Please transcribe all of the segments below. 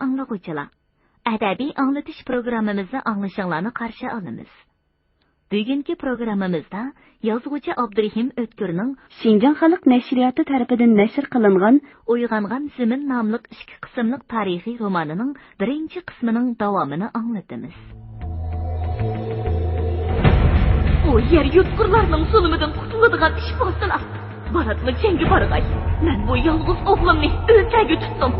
anlıqıcılar. Adabiy anlatish programmamizni anglashinglarni qarshi olamiz. Bugungi programmamizda yozuvchi Abdurahim O'tkirning Xinjiang Xalq nashriyoti tarafidan nashr qilingan Uyg'ongan Zimin nomli 2 qismlik tarixiy romanining 1 qismining davomini anglatamiz. O yer yutqurlarning zulmidan qutuladigan ish bo'lsalar, baratli changi barg'ay. Men bu yolg'iz o'g'limni o'lkaga tutdim.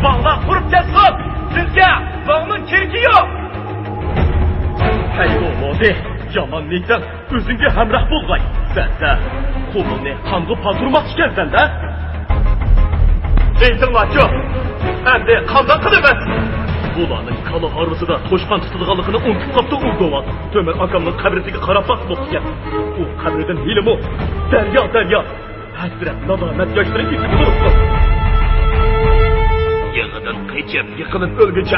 Vallahi qurup kessin. Sizce zalımın kirki yok. Hey oğlum, yamanlıktan özünge hemrah bulgay. Sen de kolunu kanlı patırmak ikersen de. Eydin laço, hem de kandan kılıbet. Bulanın kalı harvısı da toşkan tutulgalıkını unutup kaptı uğduğat. Tömer akamın kabrisine karabak bokken. O kabridin hilim o. Derya. Hasret, nadamet yaşları gitip duruptu. Yığıdın qeçip, yıkılıp ölgüce,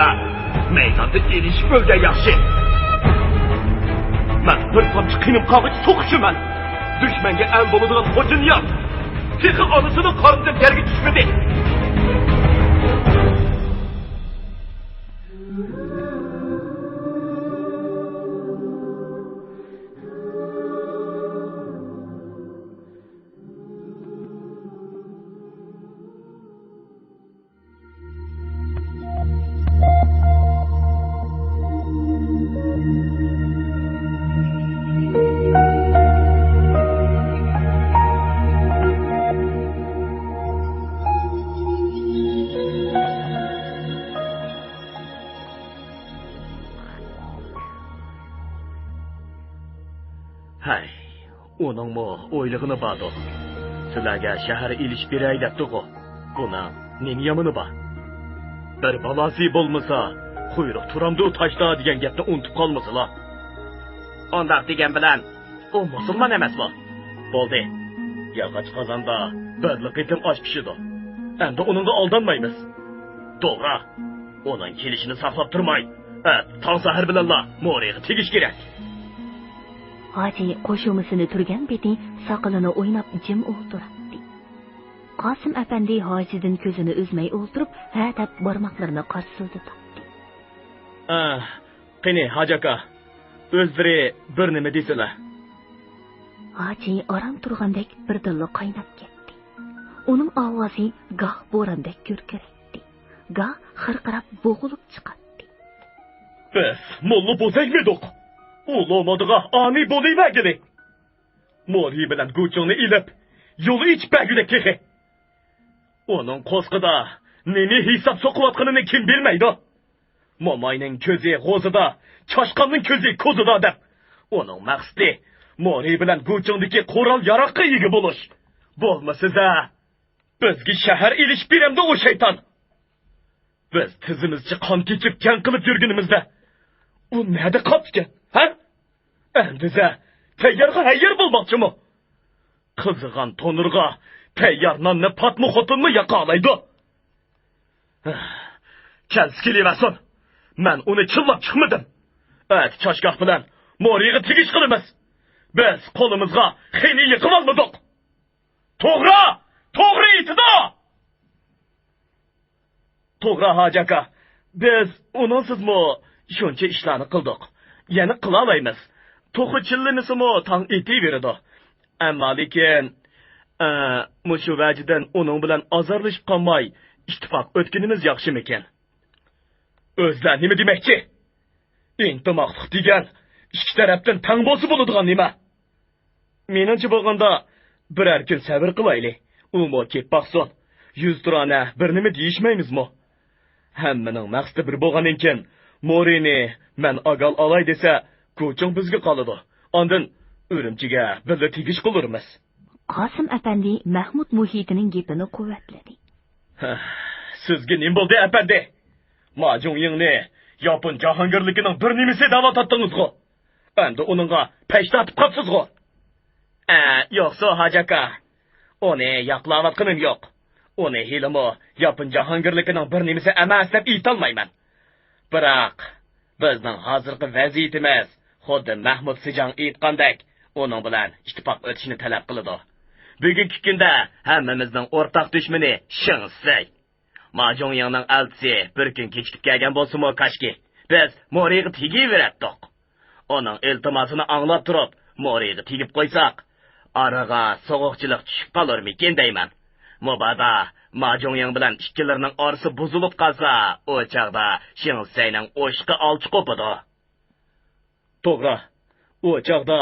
meydanda geniş bölge yaxşı. Ben bir tamçı kıyım kağıç soğuşumen. Düşmenge en boluduğun hocun yap. Tixi anısının karnından gergi düşmedi. Hay, onun mu oylığını bağdı. Sizlerge şehre iliş bir eylettik o. Buna nemi yamını ba. Bir balası bulmasa, kuyruk turamdı taşta diyen gepte unutup kalması la. Ondak diyen bilen, o musulman emes bu. Boldu. Yağaç kazanda, birlik etim aç pişidi. Hem de onunla aldanmayımız. Doğru. Onun kelişini saklap durmay. Tan sahir bilen la, moriği tegiş gerek. Hacı qo'shumisini turgan beti soqolini o'ynab jim o'ltirdi. Qosim apandi hojidan ko'zini uzmay o'ltirib, ha deb barmoqlarini qarsildi tapdi. Qani hajaka, o'zbiri bir nima desizlar. Hacı oram turgandek birdilla qaynab ketdi. Uning ovozi goh bo'randek gurkiraydi, goh xirqirab bo'g'ilib chiqadi. Biz mollu bozaymedik. Ulumadığa ani bolayım geli. Mori bilen gucunu ilip, yolu iç begüne kehe. Onun koskıda neni hesap sokuvatkanını kim bilmeydi. Mamayının közü gozıda, çaşkanın közü kozuda der. Onun maksidi, Mori bilen gucundaki koral yarakı igi buluş. Bolma size, bizgi şehir iliş biremde o şeytan. Biz tizimizce kan keçip ken kılıp yürgünümüzde. O nerede kapken? Ha? Endize, teyyarga hayır bulmakçı mı? Kızıgan tonurga, teyyar nanne patmı xotunmu yakalaydı. Kenskilivesin. Men onu çıllap çıkmadım. Çaşgah bilen, moriği tigiş kılımız. Biz kolumuzga xeyni yıkım almadık. Toğra itida! Toğra hacaka, biz onunsuz mu şunca işlerini kıldık. Yani kılamayız. Toğu çillimizi mu tan eti verdi. Ama lekin, şu veciden onun bilen azarlaşıp kalmay, ittifak ötkenimiz yaxşı meken. Özler nimi demekçi? İntimaqlık degen, iki taraftan tan bosu buluduğun nima? Menimce bolganda, birer gün sabır kılaylı. Umu kep bakson, 100 turana bir nimi deyişmeymiz mi? Hemmenin maqsidi bir bolgan eken, Morini men agal alay dese, ko'ching bizga qoladi. Ondan Urumchiga birga tegish qilurmiz. Qosim apandi Mahmud Muhitining gapini quvvatladi. Sizga nim bo'ldi apandi? Majuningni Yapon jahongirligining bir nimasi da'vat etdingizmi? Endi uningga peshtatib qolibsizmi? Yo'qsa hajaka. Uni yaqlayotganim yo'q. Uni hilimi Yapon jahongirligining bir nimasi emas deb aytolmayman. Biroq bizning hozirgi vaziyatimiz xuddi Mahmud Sijang aytgandek, uning bilan ittifoq o'tishni talab qiladi. Bugungi kunda hammamizning o'rtaq dushmani Shinsay. Majongyanning eltisi bir kun kechikib kelgan bo'lsa-mu kashki, biz Moriga tegiverdik. Onun iltimasini anglab turib, Moriga tegib qo'ysak, araga so'g'uqchilik tushib qolarmikin deyman. Mubada Majongyang bilan ikkilarining orasi buzilib qolsa, o chaqda Shingsayning o'shqi olchi qo'pidi. To'g'ri, o chaqda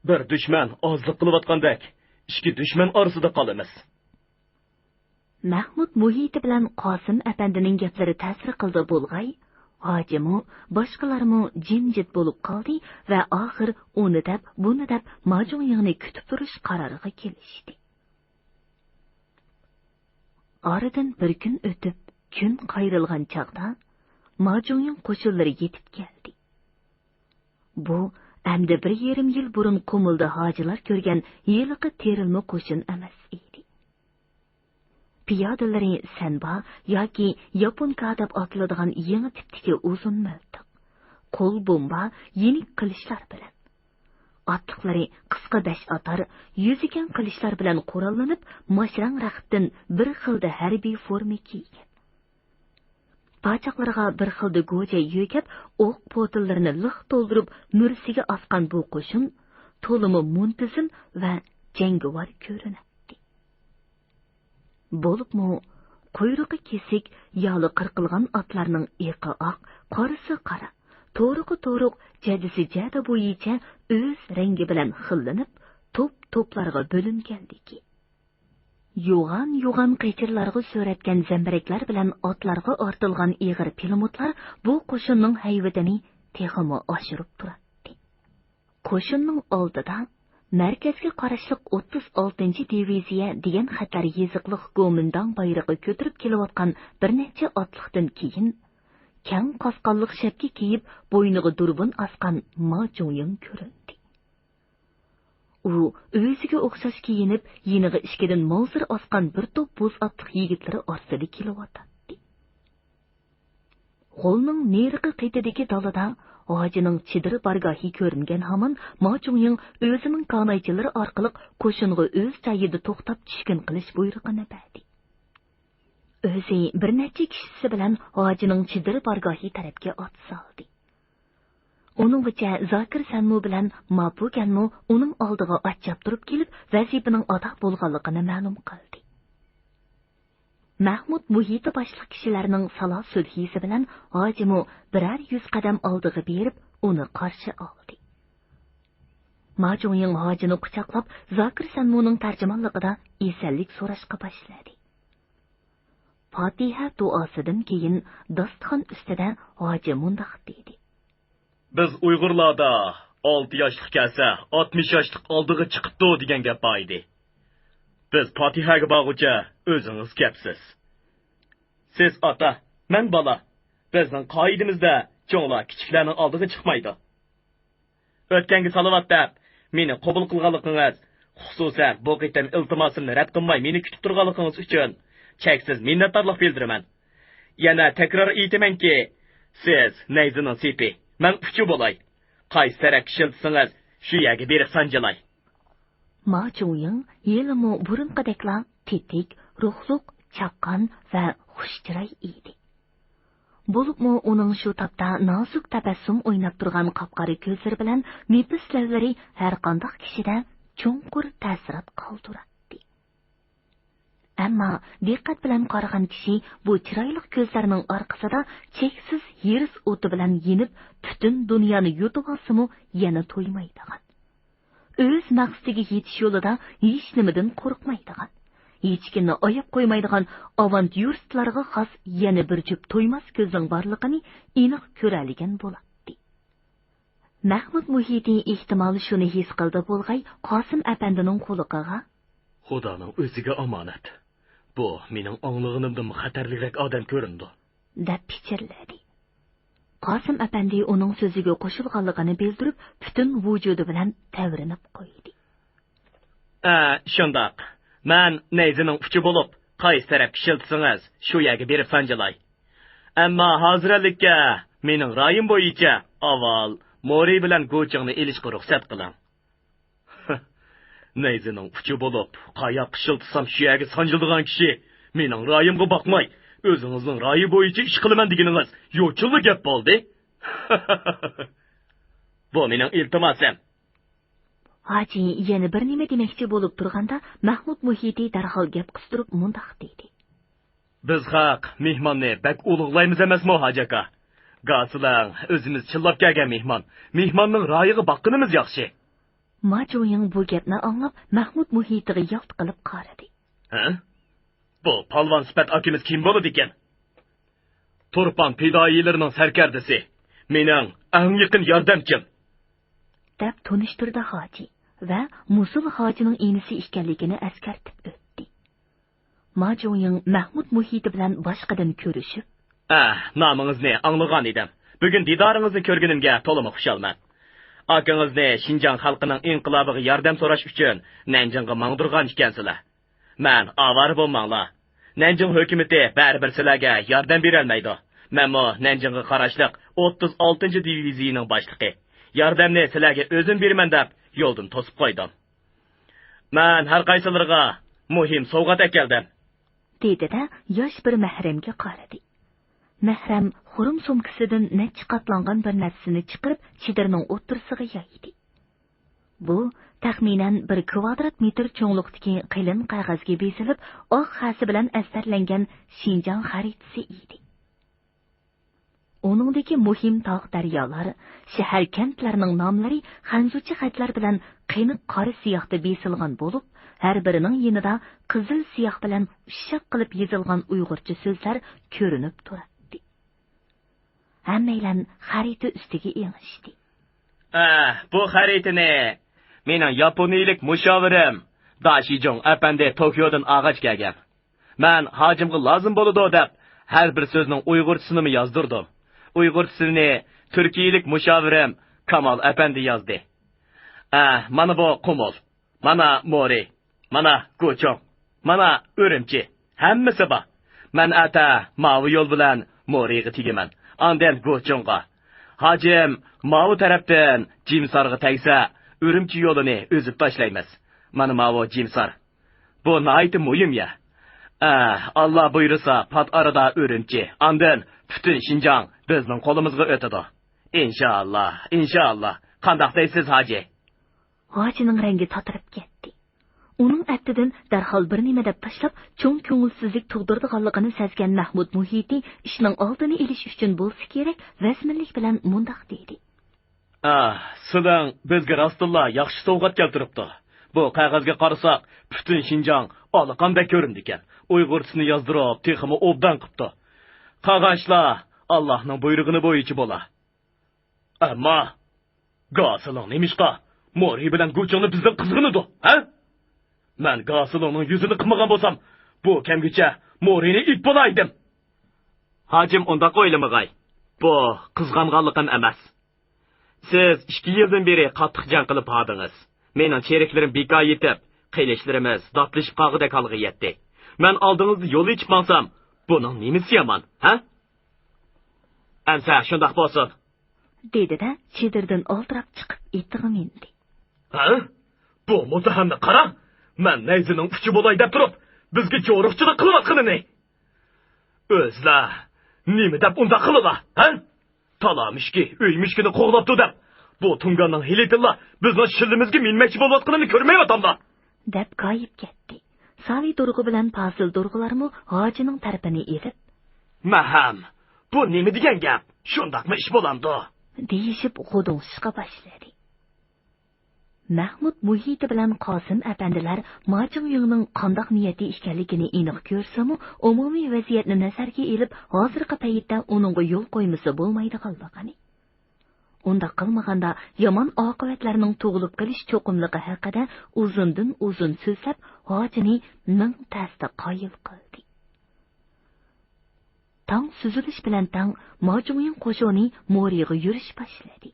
bir dushman ozliq qilayotgandek, ikki dushman orasida qolamiz. Mahmud muhiti bilan Qosim apandining gaplari ta'sir qildi bo'lg'ay, hojimu boshqalarmu jimjit bo'lib qoldi va oxir uni deb, buni deb Majongyangni kutib turish qaroriga kelishdi. Aradan bir kun o'tib, kun qayrilgan chaqda Majongyang qo'shinlari yetib keldi. Bu endi 1,5 yil burun Qumulda hojilar ko'rgan yiliqi terilma qo'shin emas edi. Piyodalari sanba yoki yaponka deb atiladigan yangi tipdagi uzun miltiq, qo'l bomba, yenik qilishlar bilan, otliqlari qisqa dash atar, yuzigan qilishlar bilan qurollanib, mashrang raqibdan bir xilda harbiy forma kiygan. Pachoqlarga bir xilda go'ja yo'kab, o'q potillarini liq to'ldirib mursiga asqan bu qo'shin to'limi muntizim va jangovar ko'rinadi. Bo'libmi, quyrug'i kesik, yoli qirqilgan otlarning iqi oq, qorisi qora, to'riq jadisi jada bo'yicha o'z rangi bilan xillanib, to'plarga bo'lingandiki. Yo'g'an qechirlarga so'ratgan zambaraklar bilan otlarga ortilgan ig'ir pilimotlar bu qo'shinning hayvatini texmo oshirib turadi. Qo'shinning oldida markazga qarashli 36-diviziya degan xatar yeziqliq go'mindon bayrog'i ko'tarib kelayotgan bir necha otliqdan keyin kang qosqonliq shapka kiyib bo'yniga durbin asqan Majongyang ko'rindi. U o'ziga o'xshash kiyinib, yeniga ishkidan mavzir osqan bir to'p bo'z otliq yigitlari orasida kelyotdi. Qo'lning neriqi qetidagi dalada hojining chidir bargohi ko'ringan hamon Majongyang o'zining kanaychilari orqali qo'shinga o'z joyida to'xtab tushkin qilish buyrug'ini berdi. O'zi bir necha kishisi bilan hojining chidir bargohi tarafga ot soldi. Onungacha Zakir Sanmu bilan Mapuganmu uning oldiga ochab turib kelib, vazifaning ado bo'lganligini ma'lum qildi. Mahmud muhiti boshliq kishilarning salo sulhisi bilan hojimu birar 100 qadam oldiga berib, uni qarshi oldi. Majongyang hojini quchoqlab, Zakir Sanmuning tarjimonligida esallik so'rashga boshladi. Fatiha duosidan keyin dasturxon ustida hoji mundaq dedi: Biz Uyg'urlarda 6 yoshlik kelsa 60 yoshlik oldiga chiqibdi degan gap bor edi. Biz Fatihaga borguncha o'zingiz gapsiz. Siz ota, men bola. Bizning qoidamizda cho'nglar kichiklarning oldiga chiqmaydi. O'tgangi salovat deb meni qabul qilganligingiz, xususan bu qitim iltimosimni rad qilmay meni kutib turganligingiz uchun cheksiz minnatdorlik bildiraman. Yana takror aytamanki, siz nayzining sepi, men uchi bo'lay. Qaysi taraf shiltsingiz, shu yerga berib sanjilay. Majongyang yelimi burunqidekla tetik, ruhliq, chaqqon va xushchiroy edi. Bo'libmi uning shu topda nozik tabassum o'ynab turgan qapqari ko'zlari bilan nefis lavlari har qanday kishida cho'nqur ta'sirat qoldiradi. Ammo diqqat bilan qaragan kishi bu chiroyli ko'zlarining orqasida cheksiz yiris o'ti bilan yenib, butun dunyoni yutib olsa-mu yana to'ymaydigan. O'z maqsadiga yetish yo'lida hech nimadan qo'rqmaydigan, hech kimni oyib qo'ymaydigan avantyuristlarga xos yana bir jup to'ymas ko'zning borligini aniq ko'raligan bo'ladi. Mahmud muhiti ehtimol shuni his qildi bo'lg'ay, Qosim apandining qo'liqiga: Xudoning o'ziga omonat. Bu mening onglig'imdan xatarliroq odam ko'rindi, deb pichirladi. Qosim apandi uning so'ziga qo'shilganligini bildirib, butun vujudi bilan tavrinib qo'ydi. Shundoq. Men nayzining uchi bo'lib, qaysi taraf shiltsingiz, shu yerga berib sanjilay. Ammo hozirlikka mening ra'yim bo'yicha avval Mori bilan Gochingni elishga ruxsat qiling. Nayzining uchi bo'lib, qayoqqa shiltsam shu yerga sanjildigan kishi mening ra'yimga boqmay, O'zingizning ra'yi bo'yicha ish qilaman deganingiz yo'chilli gap bo'ldi. Bu mening iltimosim. Hoji yana bir nima demoqchi bo'lib turganda, Mahmud Muhiti darhol gap qistirib mundaq dedi. Biz haq mehmonni bak ulug'laymiz emasmi, hoji aka? Gasilang o'zimiz chillab kelgan mehmon. Mehmonning ra'yiga boqqinimiz yaxshi. Ma Joying bu gapni anglab, Mahmud Muhitiga yalt qilib qaradi. Ha? Bu palvon sifat akimiz kim bo'ladi ekan? Turpan fidoyilarining sarkardasi. Mening eng yaqin yordamchim. Deb tunishtirdi hoji va Musul hojining inisi ekanligini eskartib o'tdi. Ma Joying Mahmud Muhiti bilan boshqadan ko'rishib, nomingizni anglagan edim. Bugun didoringizni ko'rganimga to'liq xushalman. Akangizni Xinjiang xalqining inqilobiga yordam so'rash uchun Nanjingga mangdirgan ekansizlar. Men avar bo'lmanglar. Nanjing hukumati baribir sizlarga yordam bera olmaydi. Menmo Nanjingga qarashliq 36-diviziyaning boshlig'i. Yordamni sizlarga o'zim beraman deb yo'ldan to'sib qo'ydim. Men har qaysilariga muhim sovg'at keldim. Dedi-da, yosh bir mahramga qaradi. Mahram xurum sumkasidan necha qatlangan bir narsani chiqarib, chidirning o'ttirsiga yoydi. Bu taxminan 1 kvadrat metr cho'nglikdagi qalin qog'ozga besilib, oq xasi bilan astarlangan Xinjiang xaritasi edi. Uningdagi muhim tog' daryolar, shahar kentlarning nomlari xanzucha xatlar bilan qiyniq qora siyohda besilgan bo'lib, har birining yonida qizil siyoh bilan ushshaq qilib yozilgan uyg'urcha so'zlar ko'rinib turadi. Hammaylar xarita ustiga engishdi. Bu xaritani mening yaponiyalik mushovirim Dashijong apandi Tokiodan og'ach kelgan. Men hojimga lozim bo'ladi deb har bir so'zning uyg'urchasini yozdirdim. Uyg'urchasini turkiyalik mushovirim Kamal apandi yozdi. Mana bu Qumul, mana Mori, mana Gochong, mana O'rimchi. Hammasi bor. Men ata mavi yo'l bilan Moriga tegaman. Ondan Gochongga. Hojim mavi tarafdan Jimsarga tegsa, O'rimchi yo'lini o'zib tashlaymiz. Mana mavi Jimsar. Bu nihoyatda muhim ya. Allah buyursa pat arada O'rimchi. Ondan bütün Xinjiang bizning qo'limizga o'tadi. İnşallah, inşallah. Qandoq deysiz, hoji? Hojining rangi tatirib ketdi. Uning attidan darhol bir nima deb tashlab, cho'ng ko'ngilsizlik tug'dirdiganligini sezgan Mahmud Muhiti ishning oldini olish uchun bo'lsa kerak, rasmiylik bilan mundaq dedi. Sizlar bizga rostilla yaxshi sovg'at keltiribdi. Bu qog'ozga qarasak, bütün Xinjiang olaqanday ko'rindi ekan. Uyg'urchasini yozdirib, texmi obdan qilibdi. Qog'ozlar Allohning buyrug'ini bo'yicha bo'la. Ammo Gasiling nemishqa Mori bilan Gochongni bizdan qizg'inadi, ha? Men Gasilingning yuzini qilmagan bo'lsam, bu kamgacha Morini it bo'laydim. Hojim unda qo'yilmag'ay. Bu qizg'anganligim emas. Siz 2 yildan beri qattiq jang qilib hadingiz. Mening sheriklarim beka yetib, qilishlarimiz doplashib qog'ida qolg'i yetdi. Men oldingizda yo'l ichib bo'lsam, buning nimasi yomon, ha? Amsa shundoq bo'lsin. Dedi-da, chedirdan oltirab chiqib etig'i mindi. Bu mutahamni qara. Men nayzining uchi bo'lay deb turib, bizga jo'riqchilik qilayotganini. O'zlar nima deb unda qiladi, ha? Talamishki, uymishkini qo'g'labdi deb. Bu Tunganning hilitilla bizning shillimizga minmoqchi bo'layotganini ko'rmayapamda. Deb qoyib ketdi. Savi durg'i bilan Pasil durg'ilarmi hojining tarafini elib, "Maham, bu nima degan gap? Shundaqmi ish bo'lamdi?" deyishib g'udunishga boshladi. Mahmud Muhiti bilan Qosim apandilar Majumyungning qandoq niyati ekanligini aniq ko'rsa-mu, umumiy vaziyatni nazarga olib, hozirgi paytda uningga yo'l qo'ymasa bo'lmaydiganligini. Unda qilmaganda yomon oqibatlarning tug'ilib qolish cho'qimligi haqida uzundan uzun so'zlab, hojini ming tasda qoyil qildi. Tang suzilish bilan tang Majumyung qo'shoni Moriga yurish boshladi.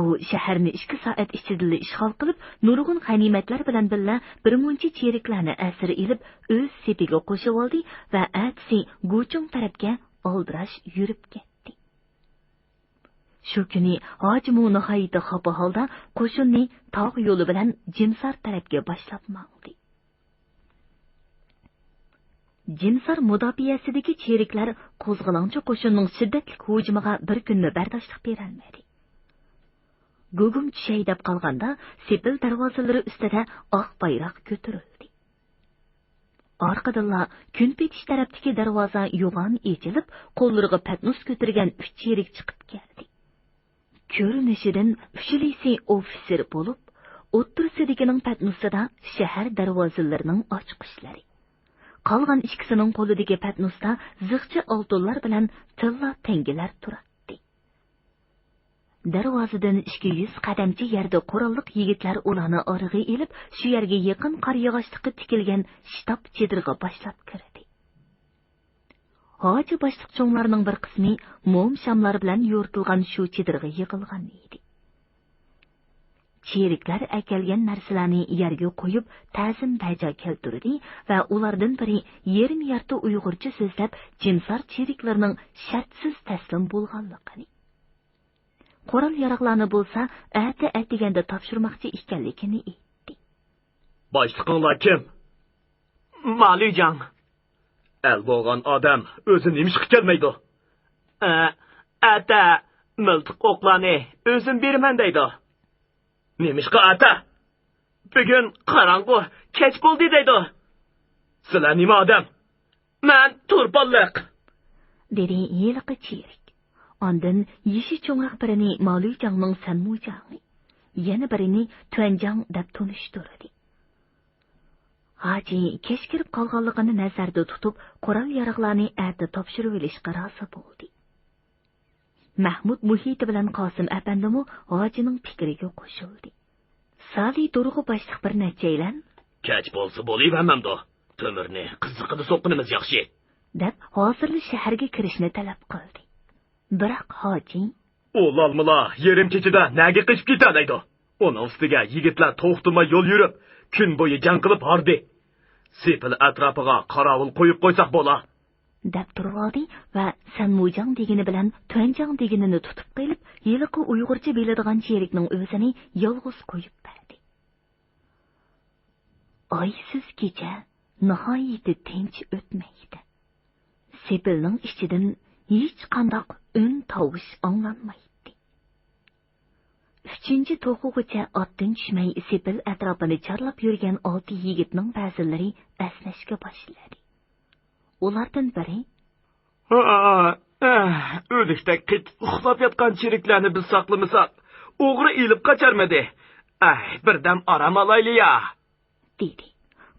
U shaharni 2 soat ichida ishg'ol qilib, nurg'un g'animatlar bilan birga bir muncha cheriklarni asir ilib, o'z sepiga qo'shib oldi va atsi Gochong tarafga oldirash yurib ketdi. Shu kuni Hojimu nihoyatda xafa holda qo'shinni tog' yo'li bilan Jimsar tarafga boshlab mangdi. Cimsar mudofiasidagi cheriklar qo'zg'alonchi qo'shinning shiddatli hujumiga bir kunni bardoshlik berolmadi. Gugum tushay deb qolganda sepil darvozalari ustida oq bayroq ko'tarildi. Orqadan kun petish tarafdagi darvoza yo'g'on echilib, qo'llariga patnus ko'targan 3 cherik chiqib keldi. Ko'rinishidan uchilisi ofitser bo'lib, o'ttirsidikining patnusida shahar darvozalarining ochiqishlari. Qolgan ikkisining qo'lidagi patnusda zig'cha oltinlar bilan tilla tengilar turardi. Darvozadan 200 qadamcha yerda qurolliq yigitlar ularni orig'i elib, shu yerga yaqin qor yog'ochliqqa tikilgan shtab chedirga boshlab kirdi. Hoji boshliq cho'nglarning bir qismi mum shamlar bilan yo'rtilgan shu chedirga yig'ilgan edi. Cheriklar akalgan narsalarni yerga qo'yib, ta'zim bajo keltirdi va ulardan biri yarim yarti uyg'urcha so'zlab, Jimsar cheriklarining shartsiz taslim bo'lganligini. Qurol yaroqlarni bo'lsa, atiganda topshirmoqchi ekanligini aytdi. Boshliqlar kim? Malijan. El bo'lgan odam o'zi nimishqa kelmaydi. Ata miltiq o'qlarni o'zim beraman deydi. Nimishqa ata? Bugun qorong'u, kech bo'ldi deydi. Sizlar nima odam? Men turpalliq. Dedi yilqi cherik. Ondan yeshi cho'ng'aq birini Malujangning Sanmujangi, yana birini Tuanjang deb tunishtirdi. Haji kech kirib qolganligini nazarda tutib, qurol yaroqlarni ati topshirib olishga rozi bo'ldi. Mahmud muhiti bilan Qosim apandimu hojining fikriga qo'shildi. Sali durg'u boshliq bir nechayilan kech bo'lsa bo'lavermamdi. Temirni qiziqida so'qqinimiz yaxshi deb hozirli shaharga kirishni talab qildi. Biroq hoji o'lalmila yerim kechida naga qishib ketadi. Uning ustiga yigitlar to'xtamay yo'l yurib, kun bo'yi jang qilib hardi. Sepil atrofiga qorovul qo'yib qo'ysak bo'la. deb turdi va Sanmujang degani bilan Tuanjang deganini tutib qilib, yiliqi uyg'urcha biladigan cherikning o'zini yolg'iz qo'yib berdi. Oysiz kecha nihoyat tinch o'tmaydi. Sepilning ichidan hech qanday un tovush anglanmaydi. 3-chi to'qug'icha otdan tushmay Sepil atrofini chorlab yurgan 6 yigitning ba'zilari asnashga boshladi. Ulardan biri o'likda uxlab yotgan cheriklarni biz saqlamasak, o'g'ri ilib qocharmadi. Birdam aram olayli-ya, dedi.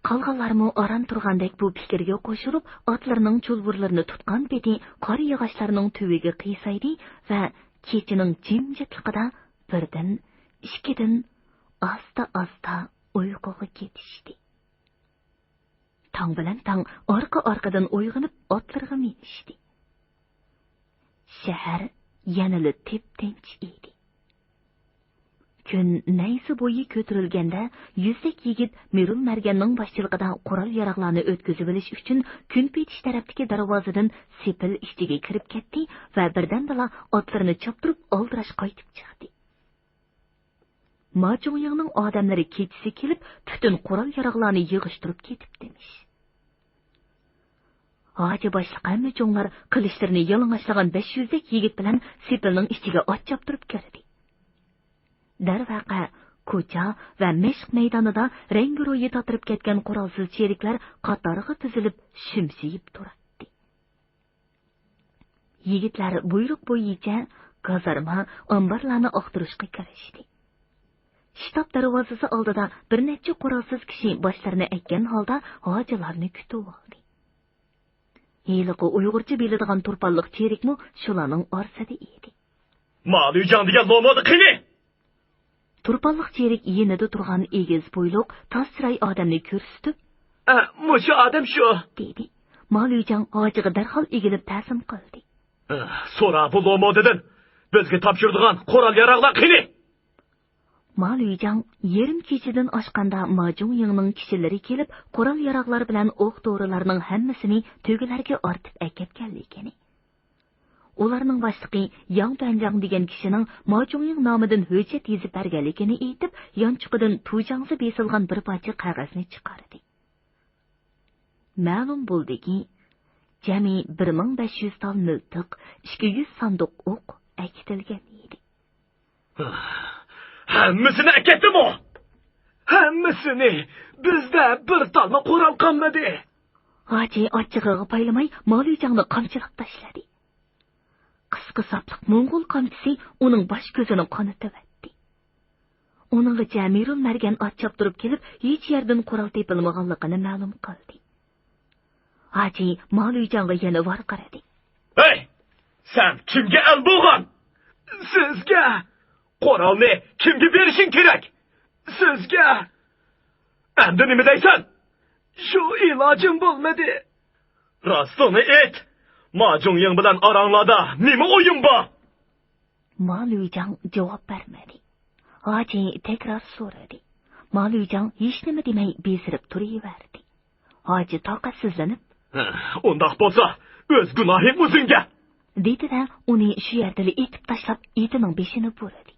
Qolganlarmi aram turgandek bu fikrga qo'shilib, otlarning chulburlarini tutgan beti qor yog'ochlarining tuviga qiysaydi va kechining jimjitligida birdan, ikkidan asta uyquga ketishdi. Tong bilan tong orqa-orqadan uyg'onib otlarga minishdi. Shahar yanada tep-tinch edi. Kun naysi bo'yi ko'tarilganda, yuzlik yigit Mirul Marganning boshchiligida qurol yaroqlarni o'tkazib olish uchun kun petish tarafdagi darvozadan Sepil ichiga kirib ketdi va birdan-bala otlarini choptirib oldirash qaytib chiqdi. Majumyangning odamlari kechisi kelib, butun qurol yaroqlarni yig'ishtirib ketibdimish. Hoji boshliq hamma cho'nglar qilishlarini yalang'ochlagan 500 lik yigit bilan Sepilning ichiga ot choptirib kirdi. Darvaqa ko'cha va meshq maydonida rangi-ro'yi totirib ketgan qurolsiz cheriklar qatoriga tizilib shumsiyib turardi. Yigitlar buyruq bo'yicha gazarma, omborlarni oqtirishga kirishdi. Shtab darvozasi oldida bir necha qurolsiz kishi boshlarini aytgan holda hojilarni kutib oldi. Yiliqi uyg'urcha biladigan turpalliq cherikmi shularning orsida edi. Malijan degan nomodi qani? Turpalliq cherik yenida turgan egiz bo'yliq, tas chiroy odamni ko'rsatib, "Mushu odam shu" dedi. Malijan hojiga darhol egilib ta'zim qildi. "So'ra bu nomodidan bizga topshirdigan qurol yaroqlar qani?" Malijan yerim kechidan oshganda Majumyangning kishilari kelib, qurol yaroqlar bilan o'q to'rilarning hammasini to'galarga ortib aketganligini. Ularning boshlig'i Yang Tuanjang degan kishining Majumyang nomidan hujjat yozib berganligini aytib, yonchuqidan tujangsi besilgan bir parcha qog'ozni chiqardi. Ma'lum bo'ldiki, jami 1500 tal miltiq, 200 sanduq o'q akitilgan edi. Hammasini aketdim o. Hammasini bizda bir talma qo'ral qolmadi. Hoji ochig'iga paylamay Ma'luyjonni qamchilab tashladi. Qisqa sapliq Mo'ng'ul qamchisi uning bosh ko'zini qonitibdi. Uningga Jamirul Margan ochib turib kelib, hech yerdan qo'ral tepilmaganligini ma'lum qildi. Hoji Ma'luyjonga yana varqiradi. Hey! Sen kimga el bo'lgan? Sizga! Qoralni kimga berishing kerak? Sizga! Endi nima deysan? Shu ilojim bo'lmadi. Rostini ayt. Majungying bilan oranglarda nima o'yin bor? Ma'luyjon javob bermadi. Hoji tekrar so'radi. Ma'luyjon hech nima demay bezirib turaverdi. Hoji toqatsizlanib, "Undaq bo'lsa, o'z gunohing o'zingga", dedi-da, uni shu yerda etib tashlab, etining beshini bo'ldi.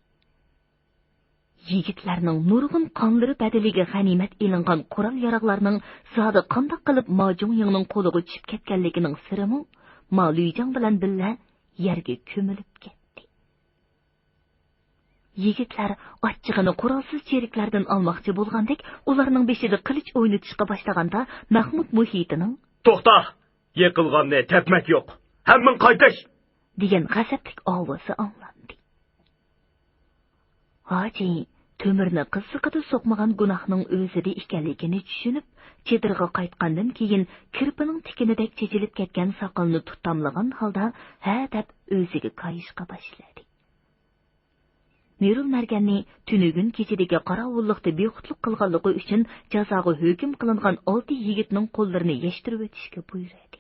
Yigitlarning nurg'un qonlari badaliga g'animat elingan qurol yaroqlarning zodi qandoq qilib Majungyingning qo'liga tushib ketganligining sirimi Ma'luyjon bilan birga yerga ko'milib ketdi. Yigitlar ochchig'ini qurolsiz cheriklardan olmoqchi bo'lgandek, ularning beshida qilich o'ynatishga boshlaganda Mahmud muhitining "To'xta, yiqilganni tepmak yo'q. Hammin qaytish" degan g'azablik ovozi anglandi. Hoji to'mirni qizsiqida so'qmagan gunohning o'zida ekanligini tushunib, chedirga qaytgandan keyin kirpining tikinidek chechilib ketgan soqolni tutamlagan holda ha deb o'ziga qayishga boshladi. Mirul Marganni tunugun kechidagi qorovullikda bexudlik qilganligi uchun jazoga hukm qilingan 6 yigitning qo'llarini yashtirib o'tishga buyurdi.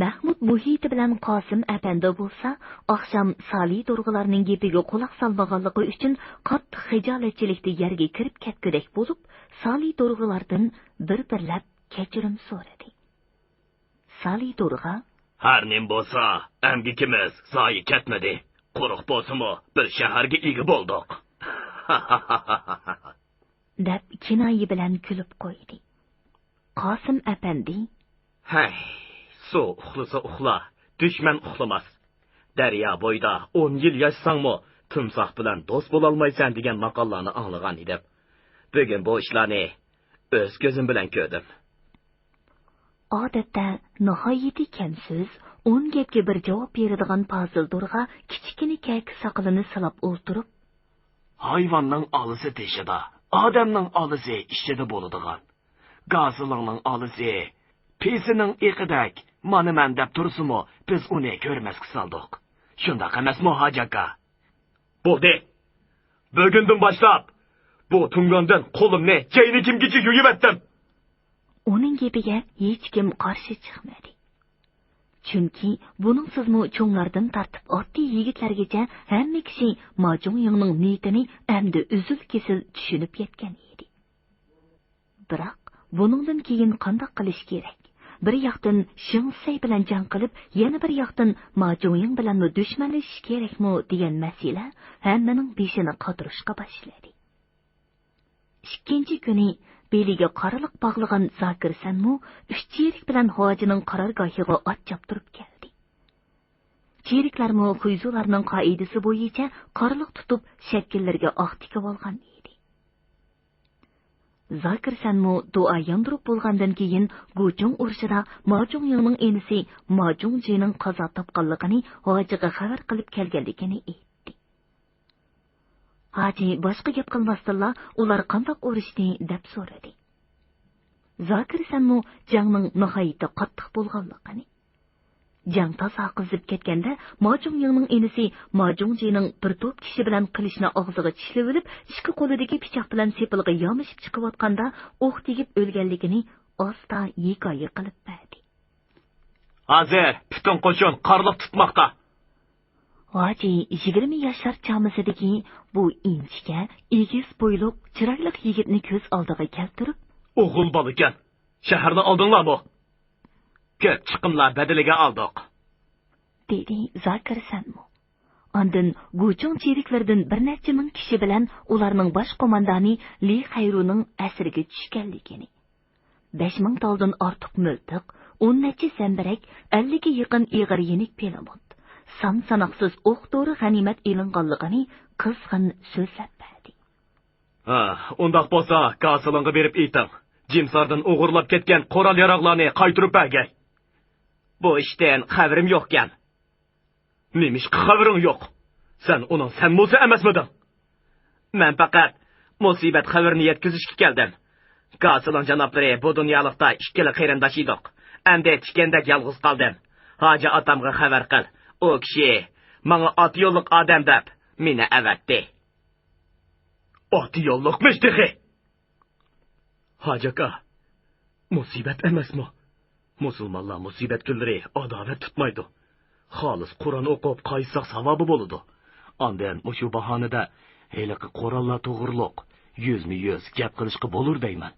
Mahmud muhiti bilan Qosim apandi bo'lsa, oqshom Sali dorg'alarning gapiga quloq solmaganligi uchun qattiq xijolatchilikda yerga kirib ketgudek bo'lib, Sali dorg'alardan bir-birlab kechirim so'radi. Sali dorg'a: "Har nim bo'lsa, amgikimiz zoyi ketmadi. Quruq bo'lsa-mu, bir shaharga ega bo'ldik" deb kinoyi bilan kulib qo'ydi. Qosim apandi: "Hay, su uxlasa uxla, dushman uxlamas. Daryo bo'yida 10 yil yashsangmi, timsoh bilan do'st bo'la olmaysan" degan maqollarni anglagan edim. Bugun bu ishlarni o'z ko'zim bilan ko'rdim. Odatda nihoyatda kamsiz, 10 gapga bir javob beradigan Fazil Durg'a kichkina kak soqolini silab o'ltirib, "Hayvonning olisi teshida, odamning olisi ishida bo'ladigan. Gazilingning olisi pesining iqidak, mana men deb tursimi, biz uni ko'rmasga saldik. Shundoq emasmi, Hoji aka? Bo'ldi. Bugundan boshlab bu tungondan qo'limni jayni kimgacha yuyib etdim." Uning gapiga hech kim qarshi chiqmadi. Chunki buning sizmi cho'nglardan tartib oddiy yigitlargacha hamma kishi Majungyingning niyatini endi uzil-kesil tushunib yetgan edi. Biroq buningdan keyin qanday qilish kerak? Bir yoqdan Shingsay bilan jang qilib, yana bir yoqdan Majungying bilan dushmanlashish kerakmi degan masala hammaning beshini qotirishga boshladi. Ikkinchi kuni beliga qoraliq bog'lagan Zokir Sanmu 3 cherik bilan hojining qarorgohiga ot choptirib keldi. Cheriklarmi xuyzularning qoidasi bo'yicha qoraliq tutib shakllarga oq tikib olgan edi. Zokir Sanmu duo yondirib bo'lgandan keyin Guchung urushida Majungyingning enisi Majungjining qazo topganligini hojiga xabar qilib kelganligini aytdi. Hoji boshqa gap qilmasdilla, ular qandoq urushdi deb so'radi. Zokir Sanmu jangning nihoyatda qattiq bo'lganligini, jang toza qizib ketganda Majungyingning enisi Majungjining bir to'p kishi bilan qilishni og'ziga tishlab olib, ikki qo'lidagi pichoq bilan sepilg'i yomishib chiqayotganda o'q tegib o'lganligini osta hikoya qilib berdi. "Hozir butun qo'shin qarliq tutmoqda." Hoji 20 yoshlar chamisidagi bu inchga, egiz bo'yliq, chiroyli yigitni ko'z oldiga keltirib, "O'g'il bola ekan. Shaharni oldinglarmi? Ko'p chiqimlar badaliga oldik" dedi Zokir Sanmu. Ondan Guchung cheriklaridan bir necha ming kishi bilan ularning bosh qo'mondoni Li Xayruning asriga tushganligini, 5000 taldan ortiq miltiq, 10 necha zambarak, 50 ga yaqin ig'ir yenik pelamot, son sanoqsiz o'q-dori g'animat elinganligini qizg'in so'zlab berdi. Undaq bo'lsa, Gasilonga berib ayting. Jimsardan o'g'irlab ketgan qoral yaroqlarni qaytirib bergay. Bu ishdan xabarim yo'qkan. Nemish xabaring yo'q? Sen uning sanmosi emasmiding? Men faqat musibat xabarini yetkazishga keldim. Gasilon janoblari bu dunyolikda ikkala qarindosh edik. Endi tikandek yolg'iz qoldim. Hoji otamga xabar qil. O kishi menga ot yo'lliq odam deb meni avatdi. Ot yo'lliqmish dexe. Hoji aka, musibat emasmi? Musulmonlar musibat kunlari adovat tutmaydi. Xolis Qur'on o'qib qaytsak savobi bo'ladi. Ondan mushu bahonada heliqi Qur'onlar to'g'riliq, yuzma-yuz gap qilishga bo'lar deyman.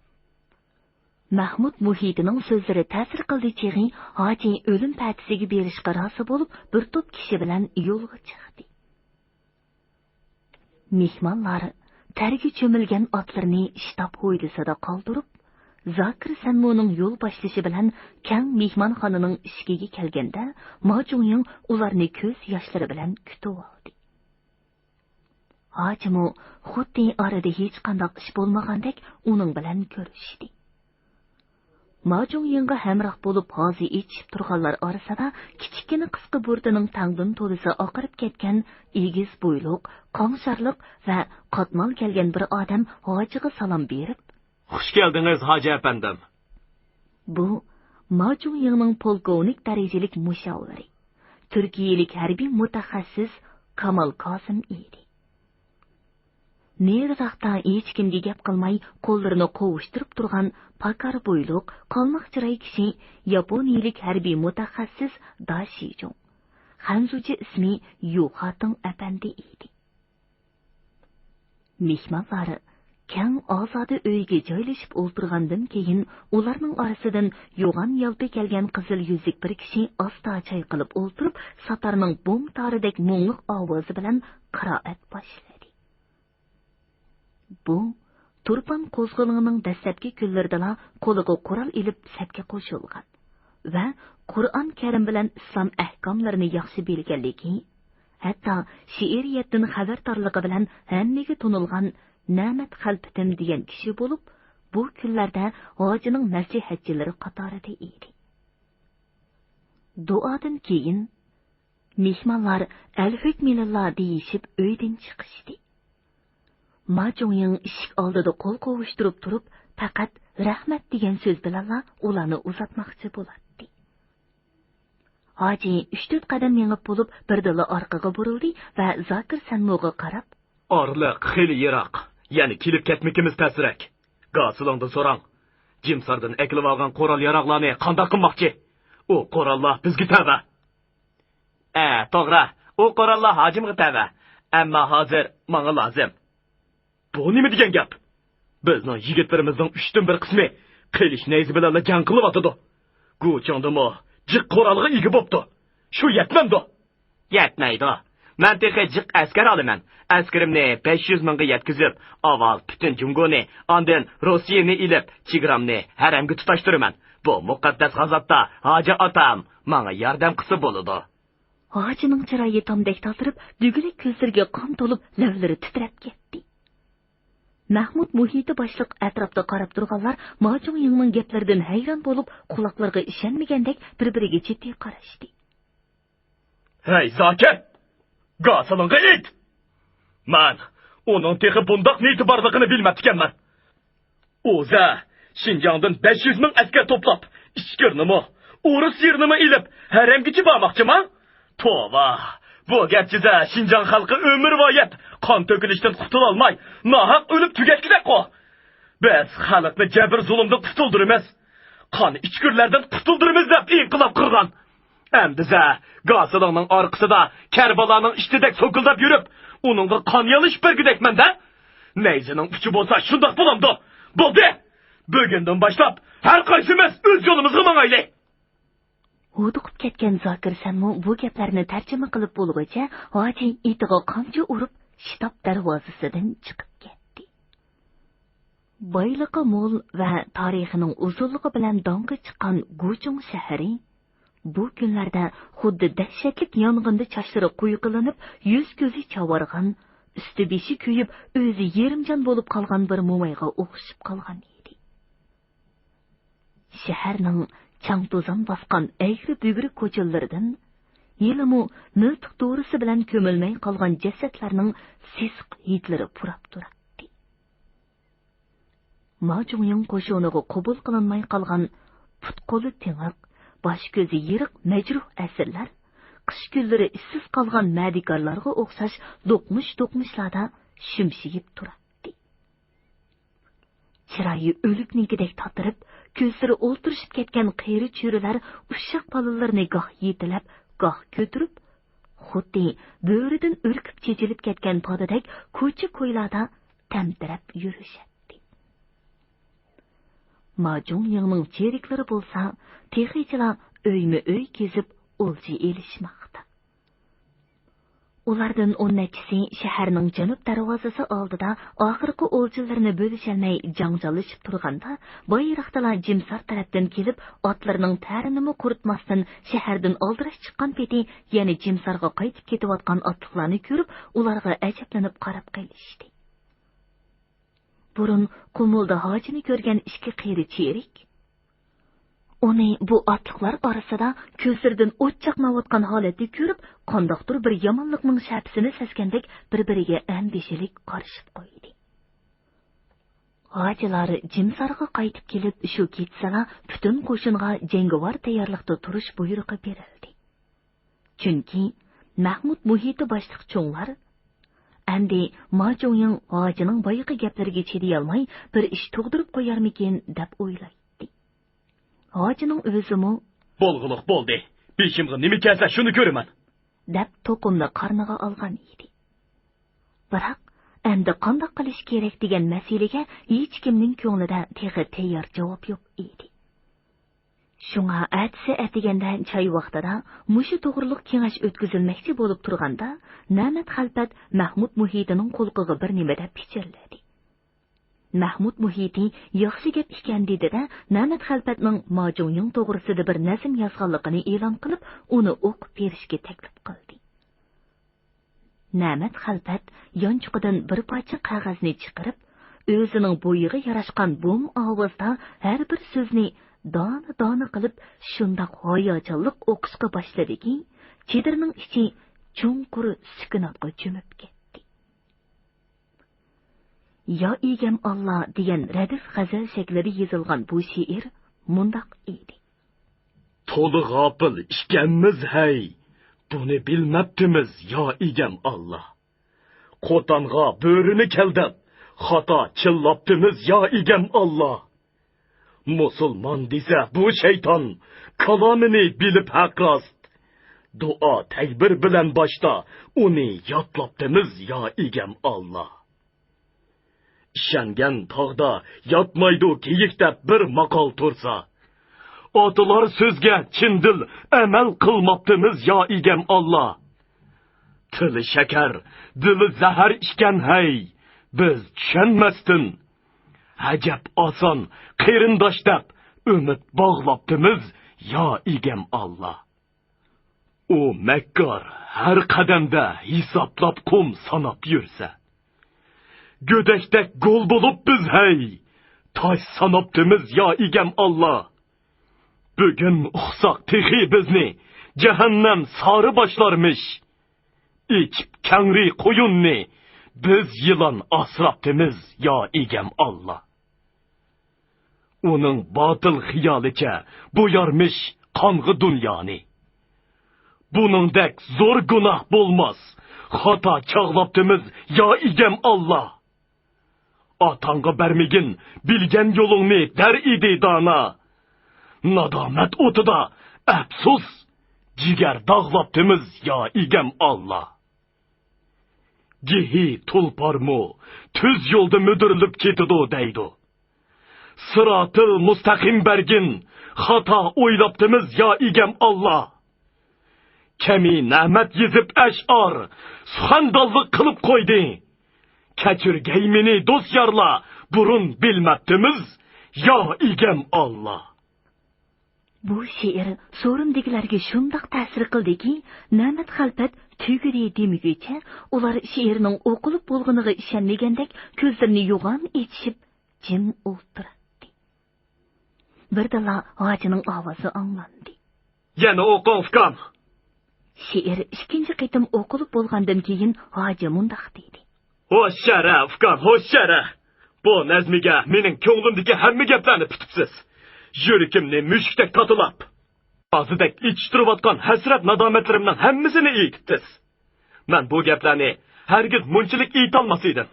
Mahmud Muhitining so'zlari ta'sir qildi cheg'i, hoji o'lim patisiga berishga rozi bo'lib, bir to'p kishi bilan yo'lga chiqdi. Mehmonlar targa cho'milgan otlarni shtab ho'ydisida qoldirib, Zakir Sanmoning yo'l boshlashi bilan kang mehmonxonaning ishigiga kelganda, Majungying ularni ko'z yoshlari bilan kutib oldi. Hojimu xuddi orada hech qanday ish bo'lmagandek uning bilan ko'rishdi. Majungyingga hamroh bo'lib hozir ichib turganlar orasida kichkina qisqa burdining tangdan to'lisi oqarib ketgan egiz bo'yliq, qongsharliq va qatmal kelgan bir odam hojiga salom berib, "Xush keldingiz, hoji apandim." Bu Majungyingning polkovnik darajalik mushaviri, turkiyalik harbiy mutaxassis Kamal Qosim edi. Nerizaqda hech kimga gap qilmay qo'llarini qovushtirib turgan pakar bo'yliq, qalmoq chiroy kishi yaponiyalik harbiy mutaxassis Da Shijong. Hanzuchi ismi Yuxating apandi edi. Mehmonlar kang ozoda uyga joylashib o'ltirgandan keyin ularning orasidan yo'g'on yalpi kelgan qizil yuzlik bir kishi asta chay qilib o'ltirib, satarning bom taridek mo'ngliq ovozi bilan qiroat boshladi. Bu Turpan qo'zg'olonining dastlabki kunlarida qo'liga Qur'on ilib safga qo'shilgan va Qur'on Karim bilan islom ahkomlarini yaxshi bilganligi, hatto she'riyatdan xabardorligi bilan hammaga tunilgan Namat Xalpitim degan kishi bo'lib, bu kunlarda hojining nasihatchilari qatorida edi. Duodan keyin mehmonlar al-hukmillah deyishib uydan chiqishdi. Majungying eshik oldida qo'l qovushtirib turib, faqat rahmat degan so'z bilan ularni uzatmoqchi bo'ladi. Hoji 3-4 qadam mengib bo'lib, birdala orqaga burildi va Zakir Sanmoga qarab, "Orliq xili yiroq, ya'ni kelib ketmikimiz ta'sirak. Gasilondan so'rang. Jimsardan eklib olgan qo'ral yaroqlarni qanday qilmoqchi? U qorallar bizga tava." To'g'ri, u qorallar hojimga tava, ammo hozir menga lozim. Bu nima degan gap? Bizning yigitlarimizning 3dan 1 qismi qilish nayzi bilan jang qilib atadi. Go'chondimi, jiq qoralga ega bo'pti. Shu yetmamdi. Yetmaydi. Men texnik jiq askar olaman. Askarimni 500 mingga yetkazib, avval butun Jungoni, ondan Rossiyani ilib, chegramni haramga tutashtiraman. Bu muqaddas g'azotda hoji otam menga yordam qilsa bo'ladi. Hojining chiroyi tomdek tortirib, dugulik ko'zlariga qon to'lib, lavlari titrab ketdi. Mahmud Muhiti boshliq atrofda qarab turganlar Majungyingning gaplaridan hayron bo'lib, quloqlariga ishonmagandek bir-biriga jiddiy qarashdi. "Hey Zakir! Gasilonga ayt! Men uning texi bundoq niyati borligini bilmaskanman. O'za Shinjongdan 500 ming askar to'plab, ishkirnimi, o'ris yernimi ilib, haramgacha bormoqchiman? Tova! Bu gapchiza Shinjong xalqi umrvoyat qon to'kilishdan qutula olmay, nohaq o'lib tugatgidaqo. Biz xalqni jabr zulmdan qutuldiramiz. Qon ichkurlardan qutuldiramiz deb inqilob qurgan. Amdiza Gasilonning orqasida Karbaloning ishtidek so'kildab yurib, uningga qon yalish bergidekman-da. Nayzining uchi bo'lsa shundoq bo'lamdi. Bo'ldi. Bugundan boshlab har qaysimiz o'z yo'limizga mangaylik. Huduqib ketgan Zakir Sanmo bu gaplarni tarjima qilib bo'lguncha, hoji itiga qamchi urib, shtab darvozasidan chiqib ketdi. Boyligi mo'l va tarixining uzunligi bilan dongga chiqqan Guchong shahri bu kunlarda xuddi dahshatli yong'inda chashlari quyqilanib, yuz ko'zi chavargan, üstü beshi kuyib, o'zi yerimjon bo'lib qolgan bir mo'mayga o'xshib qolgan edi. Shaharning chang-to'zon bosgan egri-bugri ko'chalaridan yelimu miltiq to'risi bilan ko'milmay qolgan jasadlarning sesq hidlari purab turadi. Ma Zhongyong qo'shiniga qabul qilinmay qolgan put-qo'li tiniq, bosh ko'zi yiriq majruh asirlar qish kunlari issiz qolgan madikorlarga o'xshash do'qmish-do'qmishlarda shumshiyib turadi. Chiroyi o'liknikidek totirib, ko'zlari o'ltirishib ketgan qiyri cho'rilar ushshaq bolalarni goh yetilab, goh ko'tirib, xuddi bo'ridan o'rkib chechilib ketgan podadek ko'cha-ko'ylarda tamtirab yurishadi. Ma Zhongyongning cheriklari bo'lsa, texichilar o'yma-o'y kezib o'lji elishmoqda. Ulardan 10 shaharning janub darvozasi oldida oxirgi o'lchilarni bo'lisholmay janjallashib turganda, boyraqdalar Jimsar tarafdan kelib, otlarining tarini quritmasdan shahardan oldirash chiqqan peti, yana Jimsarga qaytib ketayotgan otliqlarni ko'rib, ularga ajablanib qarab qolishdi. Burun Qumulda hojini ko'rgan ikki qiyri cherik Uni bu otliqlar orasida ko'zlaridan o't chaqnayotgan holatni ko'rib, qandoqdir bir yomonlikning shapsini sezgandek bir-biriga andishalik qarashib qo'ydi. Hojilar Jimsarga qaytib kelib, shu ketsalar butun qo'shinga jangovar tayyorlikda turish buyrug'i berildi. Chunki Mahmud muhiti boshliq cho'nglar endi Ma Zhongyong hojining boyiqi gaplariga chiday olmay bir ish tug'dirib qo'yarmikin deb o'ylaydi. Hojining o'zimi bo'lg'iliq bo'ldi. Beshimga nima kelsa shuni ko'raman, deb to'qimni qarniga olgan edi. Biroq endi qanday qilish kerak degan masalaga hech kimning ko'nglida texi tayyor javob yo'q edi. Shunga atsi atiganda choy vaqtida mushu to'g'riliq kengash o'tkazilmoqchi bo'lib turganda, Namat Xalpat Mahmud muhitining qo'lqiga bir nima deb pichirladi. Mahmud muhiti yaxshi gap ekan dedi-da, Namat Xalpatning Ma Zhongyong to'g'risida bir nazm yozganligini e'lon qilib, uni o'qib berishga taklif qildi. Namat Xalpat yonchuqidan bir parcha qog'ozni chiqarib, o'zining bo'yiga yarashgan bo'm ovozda har bir so'zni dona qilib shundoq hayajonliq o'qishga boshladi-ki, chedirning ichi chunqur sukunatga cho'mib ketdi. Ya egam Allah degan radif g'azal shaklida yozilgan bu she'r mundoq edi. To'li g'ofil ishkanmiz hay. Buni bilmabdimiz ya egam Allah. Qo'tanga bo'rini keldib, xato chillabdimiz ya egam Allah. Musulmon desa bu shayton kalomini bilib haqrost. Duo takbir bilan boshda uni yotlabdimiz ya egam Allah. Ishongan tog'da yotmaydi kiyikdab bir maqol tursa. Otalar so'zga chindil amal qilmabdimiz ya egam Allah. Tili shakar, dili zahar ichgan hay, biz tushunmasdin. Ajab oson qerindoshtab umid bog'labdimiz ya egam Allah. U makkor har qadamda hisoblab qum sanab yursa. Gödekdek gol bulup biz hey, taş sanabdimiz ya egam Allah. Bugün uxsaq texi bizni, cehennem sarı başlarmış. İçip kengri koyunni, biz yılan asrabdimiz ya egam Allah. Onun batıl hiyalice buyarmış kanğı dünyani. Bunun dek zor günah bulmaz, hata çağlabdimiz ya egam Allah. Atanga bermigin, bilgen yolunu der idi dana. Nadamet otuda, əfsus, ciger dağlaptımız ya egam Allah. Gihi tulparmu, tüz yolda müdürlüp ketido deydu. Sıratı müstakim bergin, hata oylaptımız ya egam Allah. Kemi nəhmet yizip əşar, suhandallık kılıp koydu. Keçir geymini dost yarla, burun bilmabdimiz, yo egam Allah. Bu she'r so'rimdagilarga shundoq ta'sir qildiki, Namat Xalpat tugidi demiguncha ular she'rning o'qilib bo'lganiga ishonmagandek ko'zlarini yo'g'on etishib jim o'ltirdi. Birdala hojining ovozi anglandi. Yana o'qing ukam. She'r ikkinchi qitim o'qilib bo'lgandan keyin hoji mundaq dedi. Ho'shara ukam, ho'shara. Bu nazmiga mening ko'nglimdagi hamma gaplarni pitibsiz. Yuragimni mushukdek tatılab, ağzıdek içtiriyotgan hasrat nadomatlarimning hammasini aytibsiz. Men bu gaplarni hargiz munchalik aytolmas edim.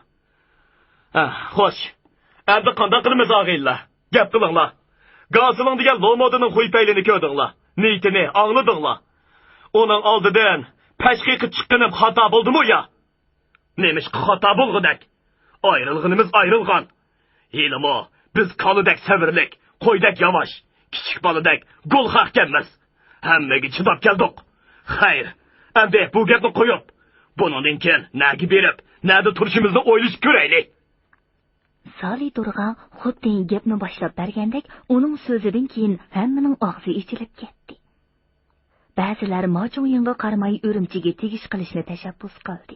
Xo'sh, endi qanday qilamiz og'aylar? Gap qilinglar. Gazilin degan lomodining qo'ypaylini ko'rdinglar. Niyatini angladinglar. Uning oldidan pashqiqi chiqqanim xato bo'ldimi yo? Nemish xato bo'lg'idak. Ayrılğınımız ayrılgan. Hilimo, biz qolidek sabrlik, qo'ydak yavaş, kichik boladak gol haqkanmiz. Hammaga chidab keldik. Xayr, endi bu gapni qo'yib, bundan keyin nagi berib, nada turishimizni o'ylash ko'raylik. Sali Durg'a xuddi gapni boshlab bergandek, uning so'zidan keyin hammaning og'zi ichilib ketdi. Ba'zilar Mo'jongga qaramay Urumchiga tegish qilishni tashabbus qildi.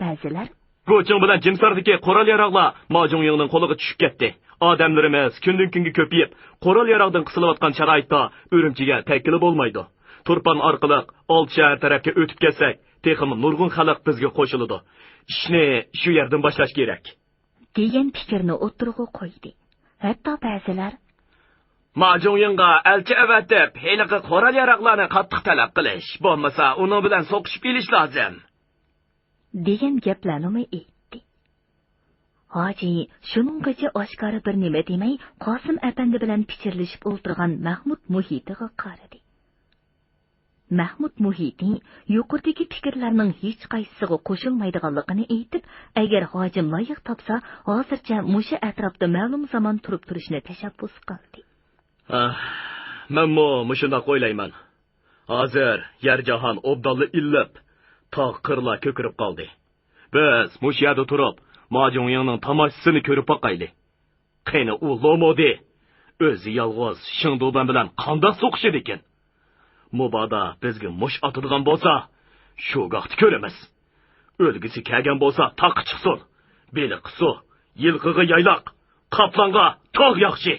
Ba'zilar Go'ching bilan Jimsardagi qoral yaroqlar Mo'jongning qo'liga tushib ketdi. Odamlarimiz kundan kunga ko'payib, qoral yaroqdan qisilayotgan sharoitda Urumchiga takkili bo'lmaydi. Turpan orqali old shahar tarafga o'tib kelsak, texim nurg'un xalq bizga qo'shiladi. Ishni shu yerdan boshlash kerak. degan fikrni o'tirg'i qo'ydi. Hatto ba'zilar Mo'jongga elchi avatib, heliqi qoral yaroqlarni qattiq talab qilish, bo'lmasa uni bilan so'qishib kelish lozim degan gaplarni aytdi. Hoji shuninggacha oshkora bir nima demay, Qosim apandi bilan pichirlashib o'tirgan Mahmud Muhitiga qaradi. Mahmud Muhiti yuqoridagi fikrlarning hech qaysisiga qo'shilmaydiganligini aytib, agar hoji loyiq topsa, hozircha musha atrofda ma'lum zamon turib turishni tashabbus qildi. Men shunday o'ylayman. Hozir yer jahon obdalli illab, tog' qirlar ko'kirib qoldi. Biz mush yerda turib, Mo'jongning tomosasini ko'rib boqaylik. Qani u lomodi o'zi yolg'iz Shingdoban bilan qanday so'qishdi ekan? Mubodo bizga mush otadigan bo'lsa, shu vaqtda ko'ramiz. O'lgisi kelgan bo'lsa, taqi chiqsin. Beli qisi, yilqiga yayloq, qoplonga tog' yaxshi.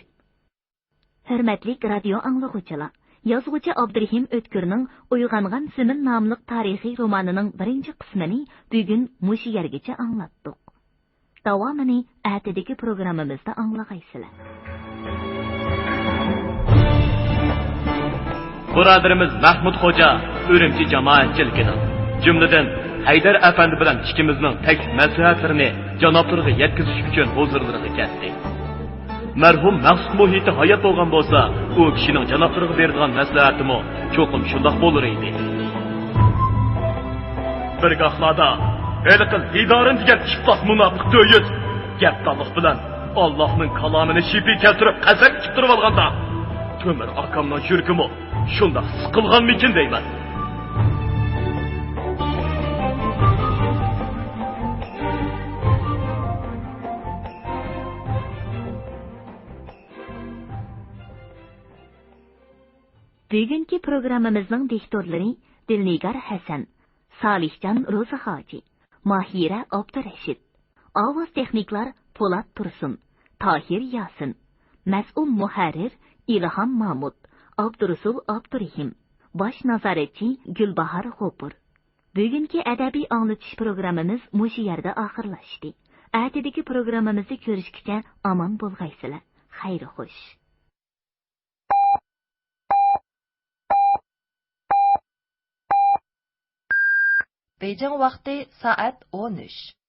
Hurmatli radio anglag'uvchilar, yozuvchi Abdurahim O'tkirning Uyg'ongan Simin nomli tarixiy romanining birinchi qismini bugun mush yergacha anglatdik. Davomini atidagi programmamizda anglag'aysizlar. Birodarimiz Mahmud Xo'ja Urumchi jamoatchiligining, jumladan Haydar afandi bilan ikkimizning taklif maslahatlarini janoblarga yetkazish uchun huzurlariga ketdi. Marhum Maqsud Muhiti hayot bo'lgan bo'lsa, u kishining janoblarga bergan maslahatimi cho'qim shundoq bo'lar edi. Bir gahlarda Eliqil hidorin degan iflos munofiq to'yid gapdonlik bilan Allohning kalomini shipi keltirib qasam ichib turib olganda, To'mir akamning yuragimi shundoq siqilganmikin deyman. Bugungi programmamizning diktorlari Dilnigar Hasan, Solihjon Ro'zahoji, Mahira Abdurashid, ovoz texniklar Po'lat Tursun, Tohir Yasin, mas'ul muharrir Ilhom Mahmud, Abdurasul Abdurahim, bosh nazoratchi Gulbahor G'ofur. Bugungi adabiy anglatish programmamiz mush yerda oxirlashdi. Atidagi programmamizni ko'rishgacha omon bo'lg'aysizlar. Xayr xo'sh. Beijing vaqti soat 13.